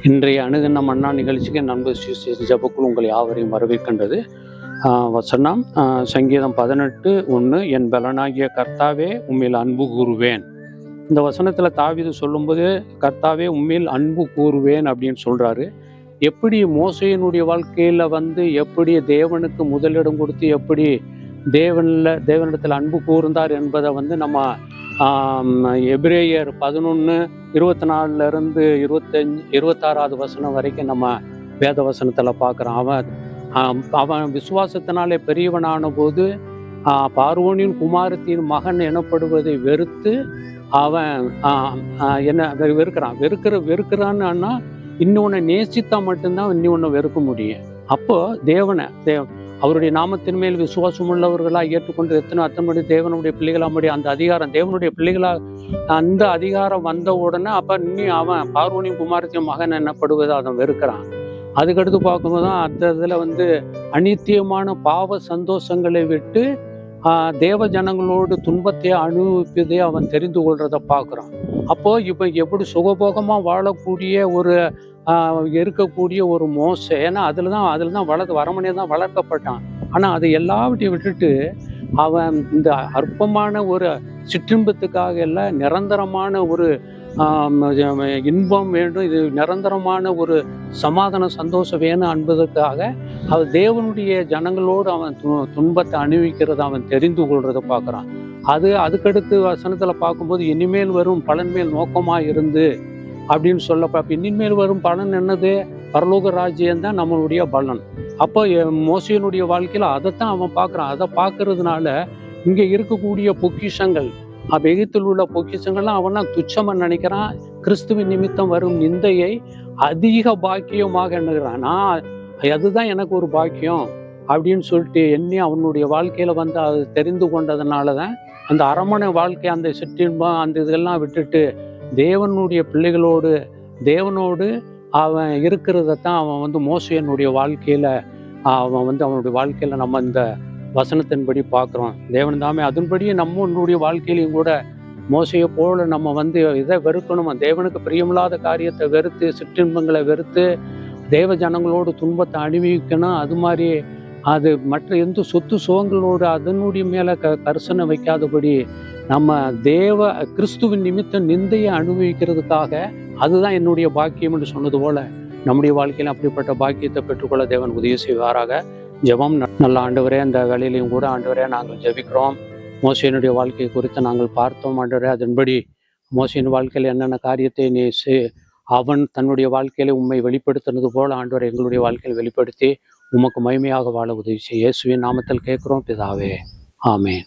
இன்றைய அணுதின மன்னா நிகழ்ச்சிக்கு நண்பர் ஜபக்குள் உங்கள் யாவரையும் வரவேற்கின்றது. வசனம் சங்கீதம் 18:1. என் பலனாகிய கர்த்தாவே உம்மில் அன்பு கூறுவேன். இந்த வசனத்தில் தாவீது சொல்லும்போது கர்த்தாவே உம்மில் அன்பு கூறுவேன் அப்படின்னு சொல்கிறாரு. எப்படி மோசேயினுடைய வாழ்க்கையில் எப்படி தேவனுக்கு முதலிடம் கொடுத்து எப்படி தேவனிடத்தில் அன்பு கூர்ந்தார் என்பதை நம்ம எபிரேயர் 11:24 26 வசனம் வரைக்கும் நம்ம வேத வசனத்தில் பார்க்குறோம். அவன் விசுவாசத்தினாலே பெரியவனான போது பார்வோனின் குமாரத்தின் மகன் எனப்படுவதை வெறுத்து அவன் என்ன வெறுக்கிறான்னா இன்னொன்று நேசித்தா மட்டும்தான் இன்னொன்று வெறுக்க முடியும். அப்போ அவருடைய நாமத்தின் மேல் விசுவாசம் உள்ளவர்களாக ஏற்றுக்கொண்டு அத்தனுடைய தேவனுடைய பிள்ளைகளாக அந்த அதிகாரம் தேவனுடைய பிள்ளைகளாக அந்த அதிகாரம் வந்த உடனே அப்போ அவன் பார்வோனின் குமாரத்தின் மகன் என்னப்படுவதை அவன் வெறுக்கிறான். அதுக்கடுத்து பார்க்கும்போது தான் அந்த இதில் அநித்தியமான பாவ சந்தோஷங்களை விட்டு தேவ ஜனங்களோடு துன்பத்தை அனுபவிப்பதை அவன் தெரிந்து கொள்றதை பார்க்குறான். அப்போ இப்போ எப்படி சுகபோகமாக வாழக்கூடிய இருக்கக்கூடிய ஒரு மோசை, ஏன்னா அதில் தான் அரமனையை தான் வளர்க்கப்பட்டான். ஆனால் அதை எல்லாவற்றையும் விட்டுட்டு அவன் இந்த அற்பமான ஒரு சிற்றின்பத்துக்காக எல்லாம் நிரந்தரமான ஒரு இன்பம் வேண்டும், இது நிரந்தரமான ஒரு சமாதான சந்தோஷம் வேணும் என்பதற்காக அவன் தேவனுடைய ஜனங்களோடு அவன் துன்பத்தை அனுபவிக்கிறத அவன் தெரிந்து கொள்றதை பார்க்குறான். அதுக்கடுத்து வசனத்தில் பார்க்கும்போது இனிமேல் வரும் பலன் மேல் நோக்கமாக இருந்து அப்படின்னு சொல்லப்ப இனிமேல் வரும் பலன் என்னது? பரலோக ராஜ்யம் தான் நம்மளுடைய பலன். அப்போ மோசேயினுடைய வாழ்க்கையில் அதைத்தான் அவன் பார்க்குறான். அதை பார்க்கறதுனால இங்கே இருக்கக்கூடிய பொக்கிஷங்கள் எகிப்தில் உள்ள பொக்கிஷங்கள்லாம் அவன்லாம் துச்சமாக நினைக்கிறான். கிறிஸ்துவின் நிமித்தம் வரும் நிந்தையை அதிக பாக்கியமாக எண்ணுகிறான். அதுதான் எனக்கு ஒரு பாக்கியம் அப்படின்னு சொல்லிட்டு எண்ணி அவனுடைய வாழ்க்கையில் அது தெரிந்து கொண்டதுனால தான் அந்த அரமனை வாழ்க்கை, அந்த சிற்றின்பம், அந்த இதெல்லாம் விட்டுட்டு தேவனுடைய பிள்ளைகளோடு தேவனோடு அவன் இருக்கிறதான் அவன் மோசேயினுடைய வாழ்க்கையில் அவனுடைய வாழ்க்கையில் நம்ம இந்த வசனத்தின்படி பார்க்குறோம். தேவன் தாமே அதன்படி நம்மளுடைய வாழ்க்கையிலையும் கூட மோசையை போல நம்ம இதை வெறுக்கணும். தேவனுக்கு பிரியமில்லாத காரியத்தை வெறுத்து சிற்றின்பங்களை வெறுத்து தேவ ஜனங்களோடு துன்பத்தை அனுபவிக்கணும். அது மாதிரி அது மற்ற எந்த சொத்து சுகங்களோடு அதனுடைய மேலே கரிசனை வைக்காதபடி நம்ம கிறிஸ்துவின் நிமித்தம் நிந்தையை அனுபவிக்கிறதுக்காக அதுதான் என்னுடைய பாக்கியம் என்று சொன்னது போல நம்முடைய வாழ்க்கையில் அப்படிப்பட்ட பாக்கியத்தை பெற்றுக்கொள்ள தேவன் உதவி செய்வாராக. ஜெபம். நல்ல ஆண்டவரே, அந்த வேலையிலையும் கூட ஆண்டவரே நாங்கள் ஜெபிக்கிறோம். மோசேயினுடைய வாழ்க்கை குறித்து நாங்கள் பார்த்தோம் ஆண்டவரே. அதன்படி மோசேயின் வாழ்க்கையில் என்னென்ன காரியத்தை அவன் தன்னுடைய வாழ்க்கையில உண்மை வெளிப்படுத்தினது போல ஆண்டவரை எங்களுடைய வாழ்க்கையில் வெளிப்படுத்தி உமக்கு மகிமையாக வாழ உதவி செய்ய இயேசுவின் நாமத்தில் கேட்கிறோம் பிதாவே, ஆமென்.